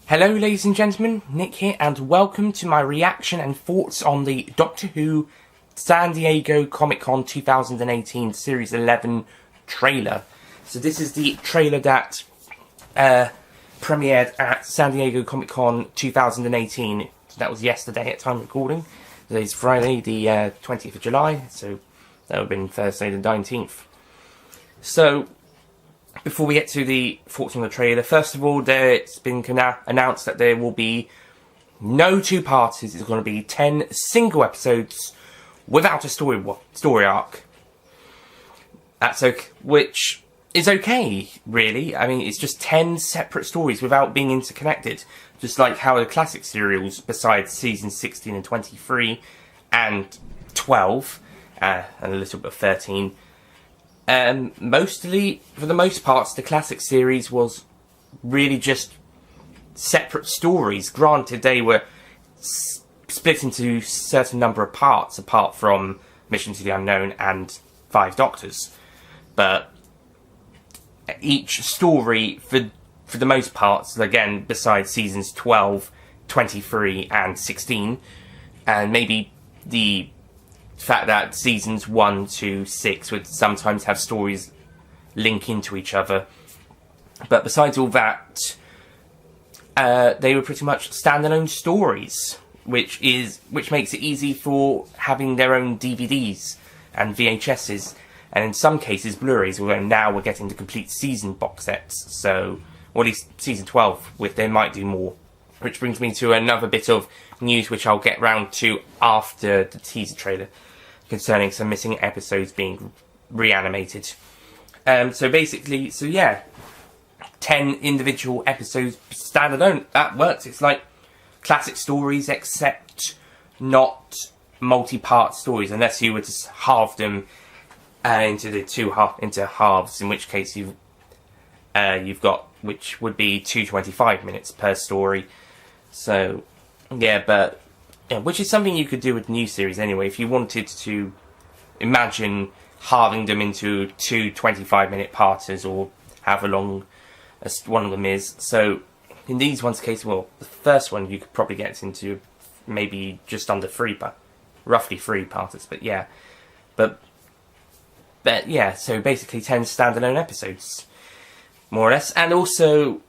Hello ladies and gentlemen, Nick here, and welcome to my reaction and thoughts on the Doctor Who San Diego Comic-Con 2018 Series 11 trailer. So this is the trailer that premiered at San Diego Comic-Con 2018. So that was yesterday at time of recording. Today's Friday the 20th of July, so that would have been Thursday the 19th. So, before we get to the thoughts on the trailer, first of all, it's been announced that there will be no two-parters. It's going to be 10 single episodes without a story arc. That's okay, which is okay, really. I mean, it's just 10 separate stories without being interconnected. Just like how the classic serials, besides seasons 16 and 23 and 12, and a little bit of 13, mostly, for the most part, the classic series was really just separate stories. Granted, they were split into a certain number of parts, apart from Mission to the Unknown and Five Doctors. But each story, for the most part, again, besides seasons 12, 23 and 16, and maybe the fact that seasons 1 to 6 would sometimes have stories link into each other. But besides all that, they were pretty much standalone stories, which makes it easy for having their own DVDs and VHSs, and in some cases Blu-rays, although now we're getting the complete season box sets, so, or at least season 12, which they might do more. Which brings me to another bit of news which I'll get round to after the teaser trailer, concerning some missing episodes being reanimated. So basically, 10 individual episodes standalone. That works. It's like classic stories, except not multi-part stories, unless you were to halve them into halves, in which case you've got, which would be 225 minutes per story. So yeah, but yeah, which is something you could do with new series anyway, if you wanted to imagine halving them into two 25-minute parters, or however long as one of them is. So in these ones case, well, the first one you could probably get into maybe just under roughly 3 parters, but yeah. But yeah, so basically 10 standalone episodes, more or less. And also,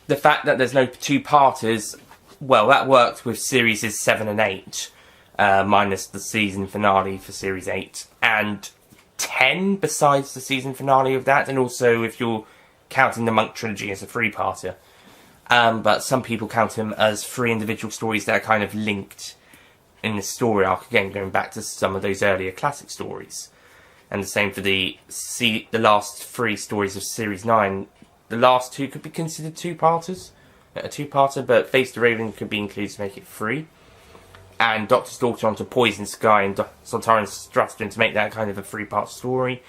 the fact that there's no two-parters, well, that worked with series 7 and 8, minus the season finale for series 8, and 10 besides the season finale of that, and also if you're counting the Monk trilogy as a 3-parter. But some people count them as 3 individual stories that are kind of linked in the story arc, again going back to some of those earlier classic stories. And the same for the last 3 stories of series 9. The last 2 could be considered two-parters. A two-parter, but Face the Raven could be included to make it 3. And Doctor's Daughter onto Poison Sky and Sontaran Straston to make that kind of a 3-part story.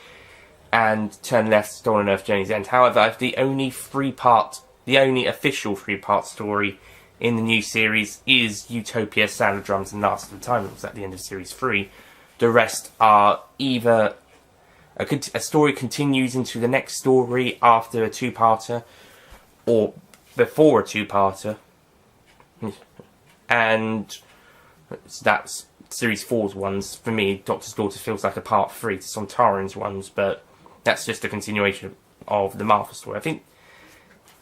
And Turn Left, Stolen Earth, Journey's End. However, the only official 3-part story in the new series is Utopia, Sound of Drums and Last of the Time Lords at the end of series 3. The rest are either a story continues into the next story after a 2-parter, or before a 2-parter, and that's series 4's ones. For me, Doctor's Daughter feels like a part 3 to Sontaran's ones, but that's just a continuation of the Martha story. I think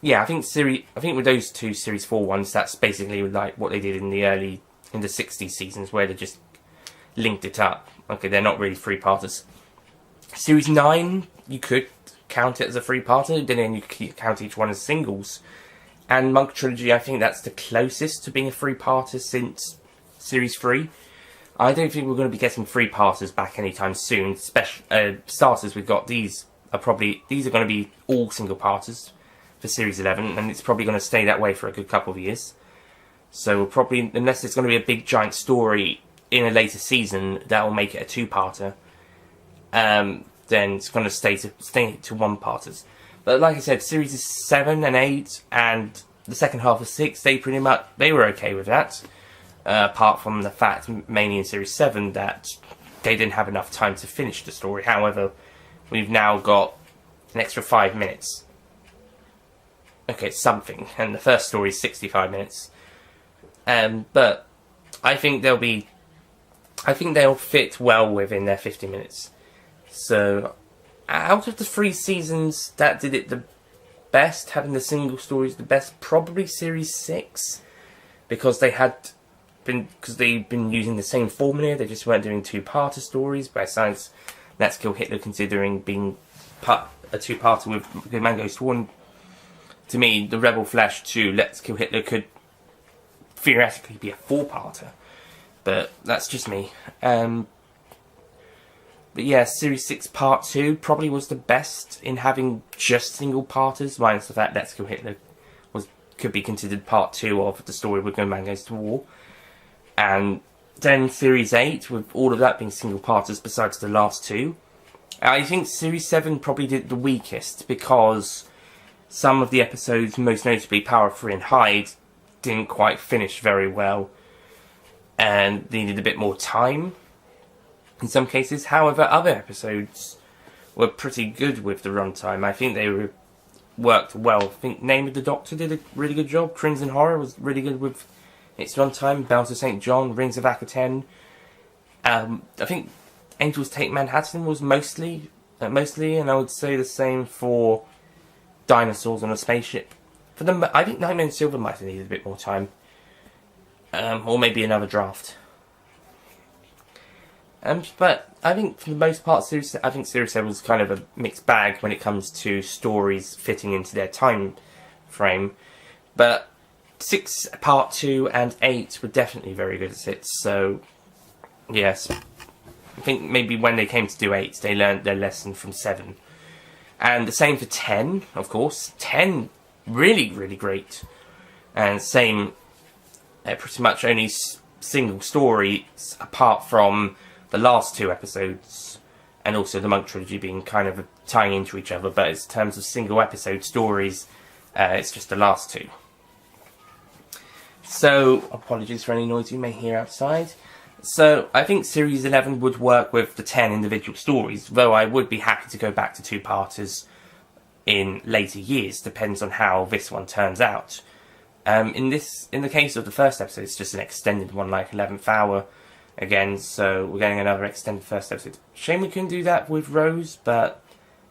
with those 2 series 4 ones, that's basically like what they did in the 60s seasons, where they just linked it up. Okay, they're not really 3-parters. Series 9, you could count it as a 3-parter, then you could count each one as singles. And Monk Trilogy, I think that's the closest to being a 3-parter since Series 3. I don't think we're going to be getting 3-parters back anytime soon. Starters, we've got these are going to be all single-parters for Series 11, and it's probably going to stay that way for a good couple of years. So we'll probably, unless it's going to be a big giant story in a later season that will make it a 2-parter, then it's going to stay to 1-parters. But like I said, series 7 and 8 and the second half of 6, they were okay with that. Apart from the fact, mainly in series 7, that they didn't have enough time to finish the story. However, we've now got an extra 5 minutes okay, something, and the first story is 65 minutes. But I think they'll fit well within their 50 minutes. So, out of the 3 seasons that did it the best, having the single stories the best, probably Series 6, because they've been using the same formula. They just weren't doing 2-parter stories. Besides, Let's Kill Hitler, considering being a 2-parter with Good Man Goes to War. To me, the Rebel Flash to Let's Kill Hitler could theoretically be a 4-parter, but that's just me. But yeah, Series 6 Part 2 probably was the best in having just single-parters, minus the fact Let's Kill Hitler could be considered Part 2 of the story with No Man Goes to War. And then Series 8, with all of that being single-parters besides the last 2. I think Series 7 probably did the weakest, because some of the episodes, most notably Power 3 and Hyde, didn't quite finish very well and needed a bit more time in some cases. However, other episodes were pretty good with the runtime. I think they worked well. I think Name of the Doctor did a really good job. Crimson Horror was really good with its runtime. Bells of St. John, Rings of Akaten. I think Angels Take Manhattan was mostly, and I would say the same for Dinosaurs on a Spaceship. For them, I think Nightmare and Silver might have needed a bit more time. Or maybe another draft. But I think for the most part, Series 7 was kind of a mixed bag when it comes to stories fitting into their time frame. But 6, Part 2 and 8 were definitely very good at it. So, yes. I think maybe when they came to do 8, they learned their lesson from 7. And the same for 10, of course. 10, really, really great. And same, pretty much only single stories apart from the last 2 episodes, and also the Monk Trilogy being kind of tying into each other, but in terms of single episode stories, it's just the last 2. So, apologies for any noise you may hear outside. So, I think Series 11 would work with the 10 individual stories, though I would be happy to go back to 2-parters in later years, depends on how this one turns out. In the case of the first episode, it's just an extended one, like 11th Hour, again, so we're getting another extended first episode. Shame we couldn't do that with Rose, but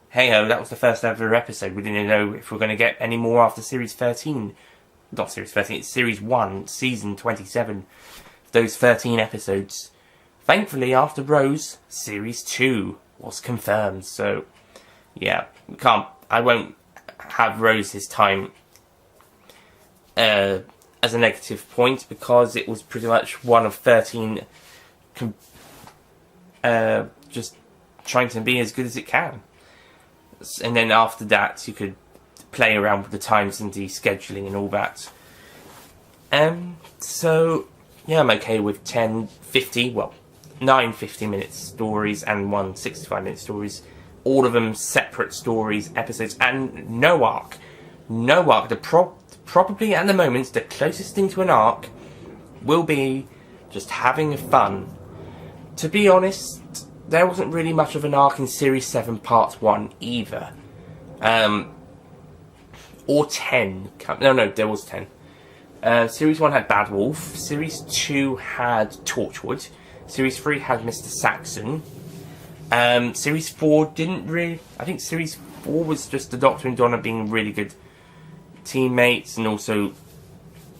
hey-ho, that was the first ever episode. We didn't know if we're going to get any more after Series 13. Not Series 13, it's Series 1, Season 27. Those 13 episodes. Thankfully, after Rose, Series 2 was confirmed, so yeah, I won't have Rose's time as a negative point, because it was pretty much one of 13 just trying to be as good as it can. And then after that, you could play around with the times and the scheduling and all that. So, yeah, I'm okay with 9 50-minute stories and 1 65-minute stories. All of them separate stories, episodes, and no arc. No arc. Probably at the moment, the closest thing to an arc will be just having fun. To be honest, there wasn't really much of an arc in Series 7 Part 1 either. Or 10. No, there was 10. Series 1 had Bad Wolf. Series 2 had Torchwood. Series 3 had Mr. Saxon. Series 4 didn't really... I think Series 4 was just the Doctor and Donna being really good teammates, and also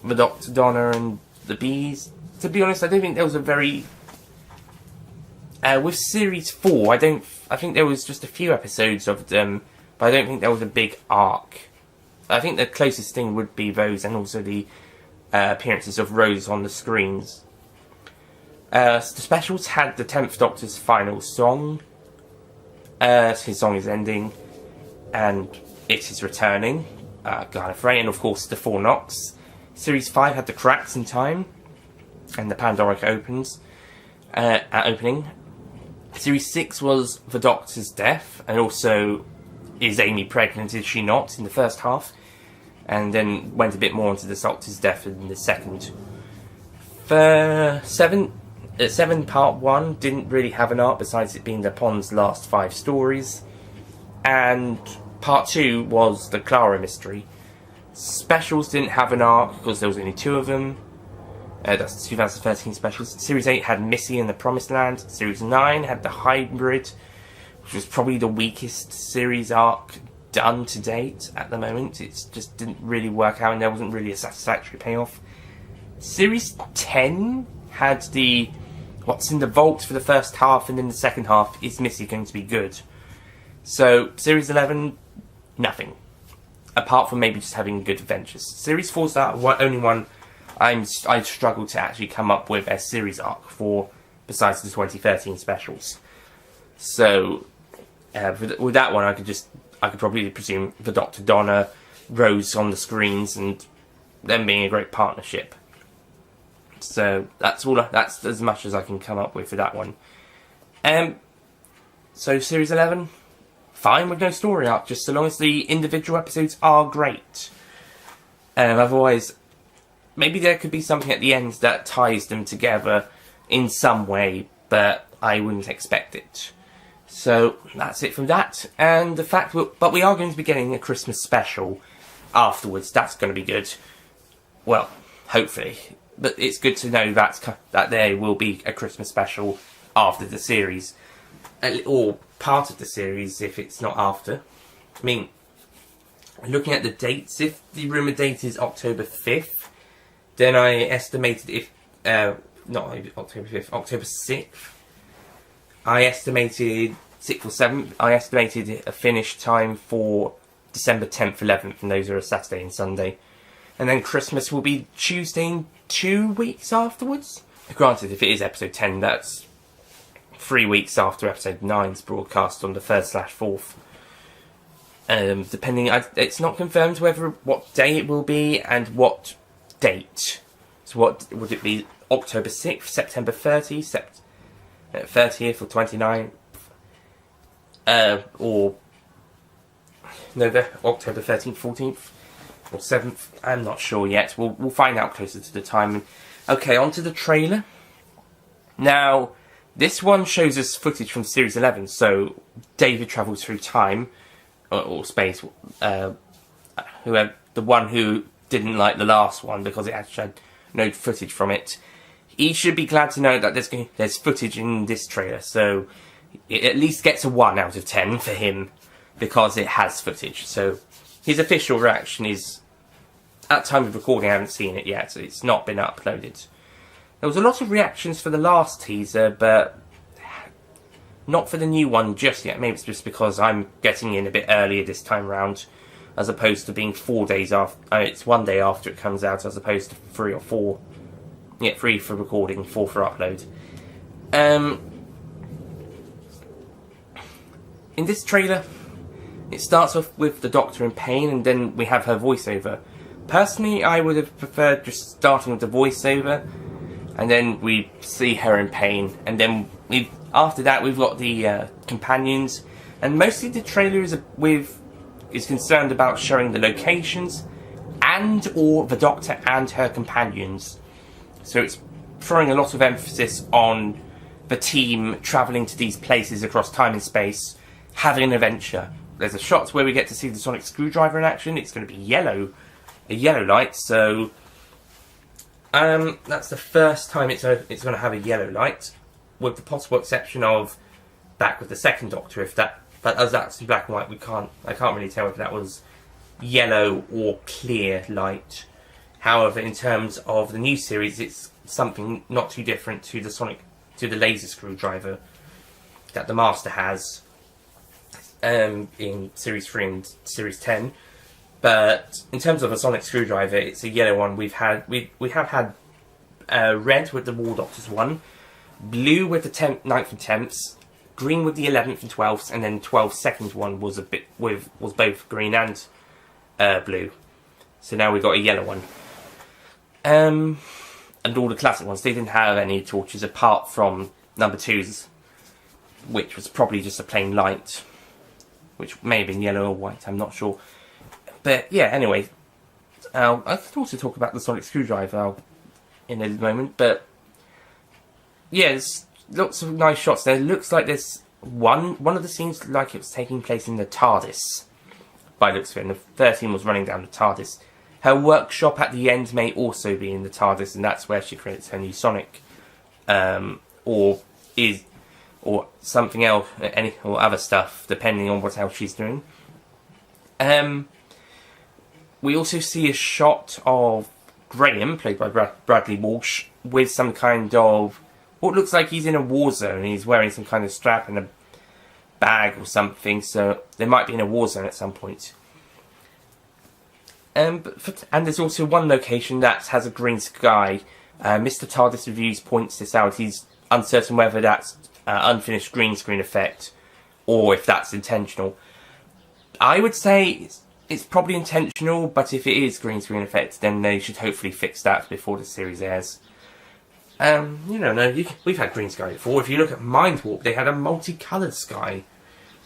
the Doctor, Donna, and the Bees. To be honest, I don't think there was a very... with Series 4, I think there was just a few episodes of them, but I don't think there was a big arc. I think the closest thing would be those, and also the appearances of Rose on the screens. The specials had the 10th Doctor's final song. His song is ending, and it is returning. Gallifrey, and of course the 4 Knocks. Series 5 had the Cracks in Time, and the Pandoric opening. Series 6 was the Doctor's death, and also is Amy pregnant, is she not, in the first half, and then went a bit more into the Doctor's death in the second. For 7 Part 1 didn't really have an arc, besides it being the Pond's last 5 stories, and Part 2 was the Clara mystery. Specials didn't have an arc because there was only 2 of them. That's the 2013 specials. Series 8 had Missy and the Promised Land. Series 9 had the Hybrid, which was probably the weakest series arc done to date at the moment. It just didn't really work out and there wasn't really a satisfactory payoff. Series 10 had the what's in the vault for the first half, and then the second half, is Missy going to be good? So, Series 11, nothing. Apart from maybe just having good adventures. Series 4 is the only one I struggled to actually come up with a series arc for, besides the 2013 specials. So, with that one, I could probably presume the Dr. Donna, Rose on the screens, and them being a great partnership. So that's as much as I can come up with for that one. So Series 11, fine with no story arc, just so long as the individual episodes are great. Otherwise, maybe there could be something at the end that ties them together in some way, but I wouldn't expect it. So that's it from that. And the fact, but we are going to be getting a Christmas special afterwards. That's going to be good. Well, hopefully. But it's good to know that there will be a Christmas special after the series. Or part of the series if it's not after. I mean, looking at the dates, if the rumoured date is October 5th, then I estimated not October 5th, October 6th. I estimated 6th or 7th. I estimated a finish time for December 10th, 11th, and those are a Saturday and Sunday. And then Christmas will be Tuesday in 2 weeks afterwards. Granted, if it is episode 10, that's 3 weeks after episode 9's broadcast on the 3rd/4th. Depending, it's not confirmed what day it will be and what date. So what would it be? October 6th, September 30th, 30th or 29th? Or October 13th, 14th? Or 7th, I'm not sure yet. We'll find out closer to the time. Okay, on to the trailer. Now, this one shows us footage from Series 11, so David travels through time, or space, the one who didn't like the last one because it actually had no footage from it. He should be glad to know that there's footage in this trailer, so it at least gets a 1 out of 10 for him, because it has footage. So his official reaction is, at time of recording I haven't seen it yet, so it's not been uploaded. There was a lot of reactions for the last teaser, but not for the new one just yet. Maybe it's just because I'm getting in a bit earlier this time round, as opposed to being 4 days after. It's 1 day after it comes out, as opposed to 3 or 4. Yeah, 3 for recording, 4 for upload. In this trailer, it starts off with the Doctor in pain, and then we have her voiceover. Personally, I would have preferred just starting with the voiceover, and then we see her in pain, and then after that we've got the companions, and mostly the trailer is concerned about showing the locations or the Doctor and her companions. So it's throwing a lot of emphasis on the team travelling to these places across time and space, having an adventure. There's a shot where we get to see the sonic screwdriver in action. It's going to be a yellow light, so that's the first time it's going to have a yellow light, with the possible exception of back with the second Doctor. But as that's in black and white, I can't really tell if that was yellow or clear light. However, in terms of the new series, it's something not too different to the laser screwdriver that the Master has in Series 3 and Series 10. But in terms of a sonic screwdriver, it's a yellow one. We have had red with the War Doctors one, blue with the 9th and 10th, green with the 11th and 12th, and then 12th second one was both green and blue. So now we've got a yellow one. And all the classic ones, they didn't have any torches apart from number 2's, which was probably just a plain light, which may have been yellow or white, I'm not sure. But yeah, anyway, I could also talk about the sonic screwdriver in a moment, but yeah, there's lots of nice shots there. It looks like there's one of the scenes like it was taking place in the TARDIS, by the looks of it, and the 13 was running down the TARDIS. Her workshop at the end may also be in the TARDIS, and that's where she creates her new Sonic, or something else, or other stuff, depending on what else she's doing. We also see a shot of Graham, played by Bradley Walsh, with some kind of what looks like he's in a war zone. He's wearing some kind of strap and a bag or something, so they might be in a war zone at some point. And there's also one location that has a green sky. Mr. TARDIS Reviews points this out. He's uncertain whether that's unfinished green screen effect or if that's intentional. I would say it's probably intentional, but if it is green screen effect, then they should hopefully fix that before the series airs. We've had green sky before. If you look at Mind Warp, they had a multicoloured sky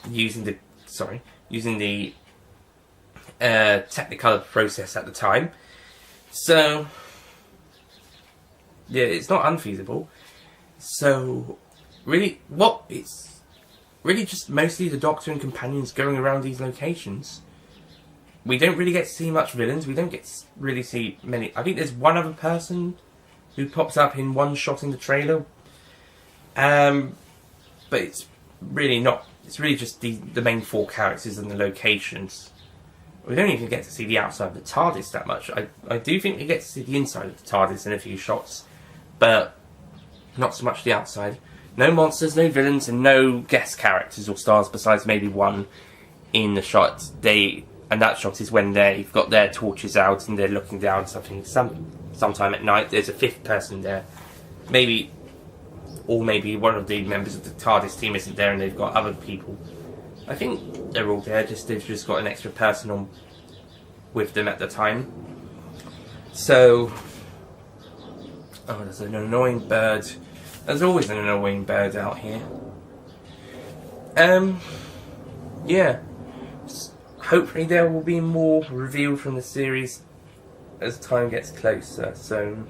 using the Technicolor process at the time. So, yeah, it's not unfeasible. So, really, it's really just mostly the Doctor and companions going around these locations. We don't really get to see much villains. We don't get to really see many. I think there's one other person who pops up in one shot in the trailer. But it's really not. It's really just the main four characters and the locations. We don't even get to see the outside of the TARDIS that much. I do think we get to see the inside of the TARDIS in a few shots, but not so much the outside. No monsters, no villains, and no guest characters or stars besides maybe one in the shot. And that shot is when they've got their torches out and they're looking down something sometime at night. There's a fifth person there. Maybe one of the members of the TARDIS team isn't there and they've got other people. I think they're all there, they've just got an extra person on with them at the time. So, there's an annoying bird. There's always an annoying bird out here. Yeah. Hopefully there will be more revealed from the series as time gets closer, so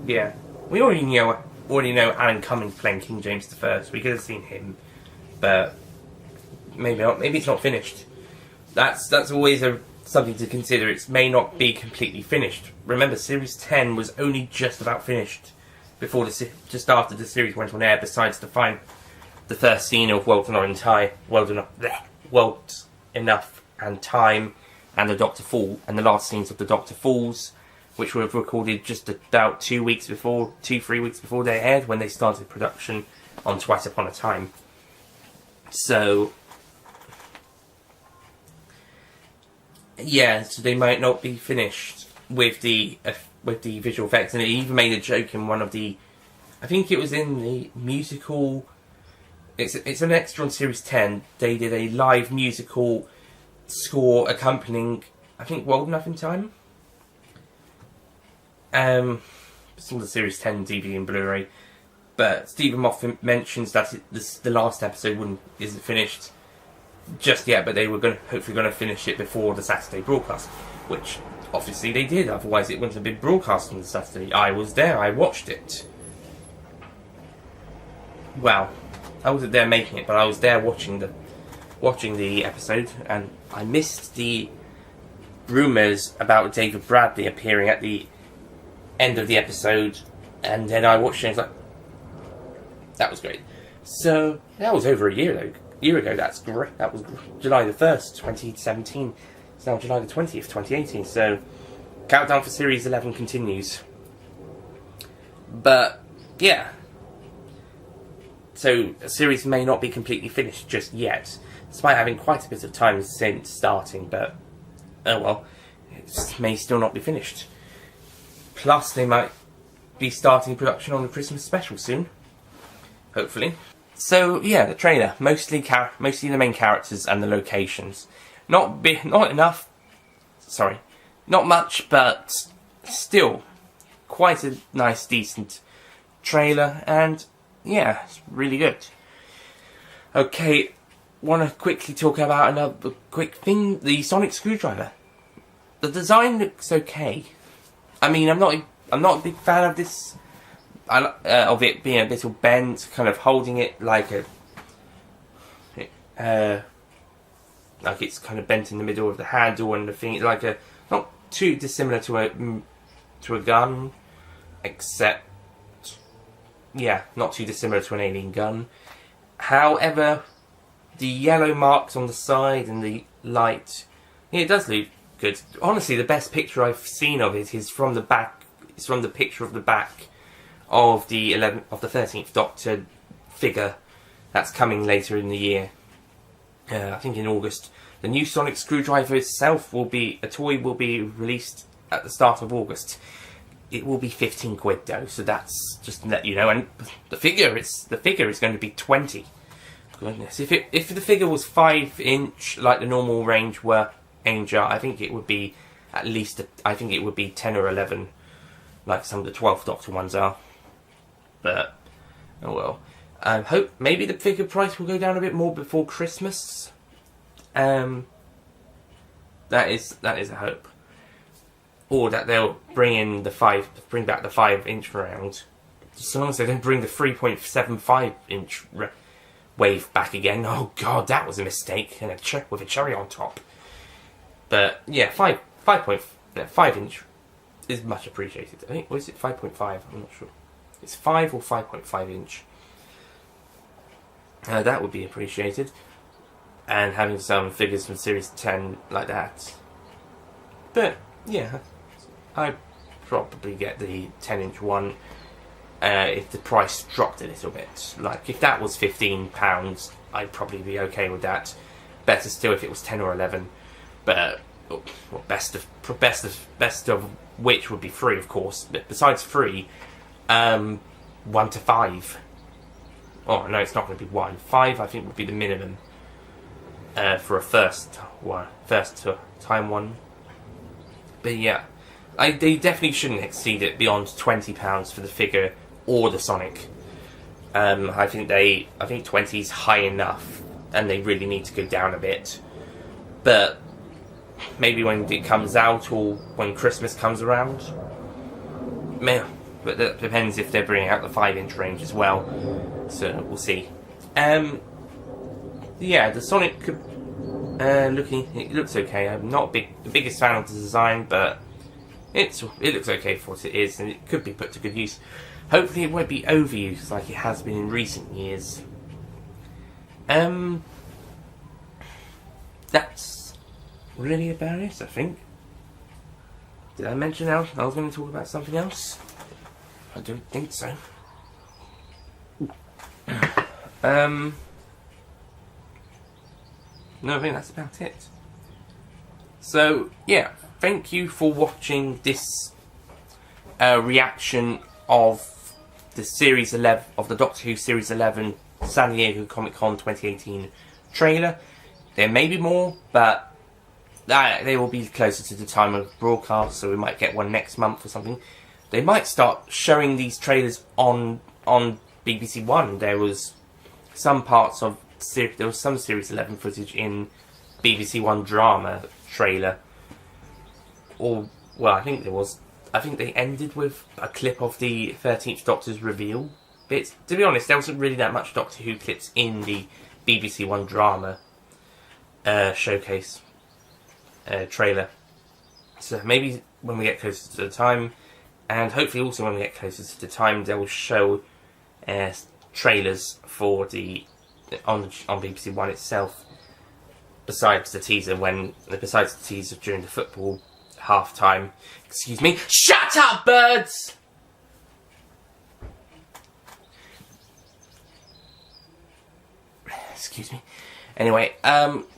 yeah. We already know Alan Cummings playing King James I. We could have seen him, but maybe not. Maybe it's not finished. That's always something to consider. It may not be completely finished. Remember, Series 10 was only just about finished just after the series went on air. Besides the first scene of Well Enough and Time, and the Doctor Fall, and the last scenes of the Doctor Falls, which were recorded just about 3 weeks before they aired, when they started production on Twice Upon a Time. So, yeah, so they might not be finished with the visual effects, and it even made a joke in one of the, I think it was in the musical. It's an extra on Series 10. They did a live musical score accompanying, I think, Well Enough in Time. It's on the Series 10 DVD and Blu-ray. But Stephen Moffat mentions that the last episode isn't finished just yet, but they were hopefully going to finish it before the Saturday broadcast, which obviously they did. Otherwise, it wouldn't have been broadcast on the Saturday. I was there. I watched it. Well, I wasn't there making it, but I was there watching the episode, and I missed the rumours about David Bradley appearing at the end of the episode, and then I watched it and I was like, that was great. So, that was over a year ago, that's great. That was July the 1st, 2017. It's now July the 20th, 2018, so countdown for Series 11 continues. But, yeah. So, the series may not be completely finished just yet, despite having quite a bit of time since starting, but, oh well, it may still not be finished. Plus, they might be starting production on the Christmas special soon. Hopefully. So, yeah, the trailer. Mostly the main characters and the locations. Not much, but still quite a nice, decent trailer, and yeah, it's really good. Okay, want to quickly talk about another quick thing, the sonic screwdriver. The design looks okay. I mean, I'm not a big fan of this, of it being a little bent, kind of holding it like like it's kind of bent in the middle of the handle and the thing, like a not too dissimilar to a gun, except yeah, not too dissimilar to an alien gun. However, the yellow marks on the side and the light, yeah, it does look good. Honestly, the best picture I've seen of it is from the back. It's from the picture of the back of the 13th Doctor figure that's coming later in the year. I think in August. The new sonic screwdriver itself will be released at the start of August. It will be 15 quid though, so that's just to let you know. And the figure is going to be 20. Goodness, if the figure was 5-inch like the normal range were aimed at, I think it would be at least I think it would be 10 or 11, like some of the 12th Doctor ones are. But oh well. I hope maybe the figure price will go down a bit more before Christmas. That is a hope. Or that they'll bring back the 5-inch round. So long as they don't bring the 3.75-inch wave back again. Oh god, that was a mistake, and with a cherry on top. But yeah, 5-inch is much appreciated. I think, or is it 5.5? I'm not sure. It's 5 or 5.5 inch. That would be appreciated. And having some figures from Series 10 like that. But yeah, I'd probably get the 10-inch one if the price dropped a little bit. Like if that was £15, I'd probably be okay with that. Better still if it was 10 or 11. But best of which would be free, of course. But besides free, 1 to 5. Oh no, it's not going to be 1. 5, I think, would be the minimum for a first time one. But yeah, they definitely shouldn't exceed it beyond £20 for the figure or the Sonic. I think 20 is high enough, and they really need to go down a bit. But maybe when it comes out or when Christmas comes around. But that depends if they're bringing out the 5-inch range as well. So we'll see. Yeah, the Sonic it looks okay. I'm not the biggest fan of the design, but it looks okay for what it is, and it could be put to good use. Hopefully it won't be overused like it has been in recent years. That's really about it, I think. Did I mention I was going to talk about something else? I don't think so. No, I think that's about it. So, yeah, thank you for watching this reaction of the Series 11, of the Doctor Who Series 11 San Diego Comic Con 2018 trailer. There may be more, but they will be closer to the time of broadcast, so we might get one next month or something. They might start showing these trailers on BBC One. There was some Series 11 footage in BBC One drama trailer. Or, well, I think they ended with a clip of the 13th Doctor's reveal bits. To be honest, there wasn't really that much Doctor Who clips in the BBC One drama showcase trailer. So maybe when we get closer to the time, and hopefully also when we get closer to the time, they will show trailers for on BBC One itself. Besides the teaser during the football half-time. Excuse me. Shut up, birds! Excuse me. Anyway,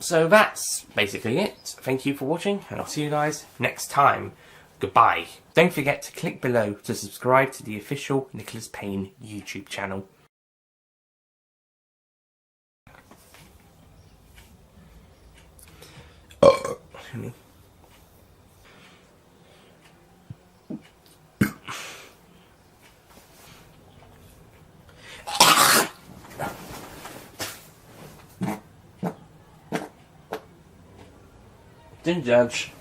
so that's basically it. Thank you for watching, and I'll see you guys next time. Goodbye. Don't forget to click below to subscribe to the official Nicholas Payne YouTube channel. Didn't judge.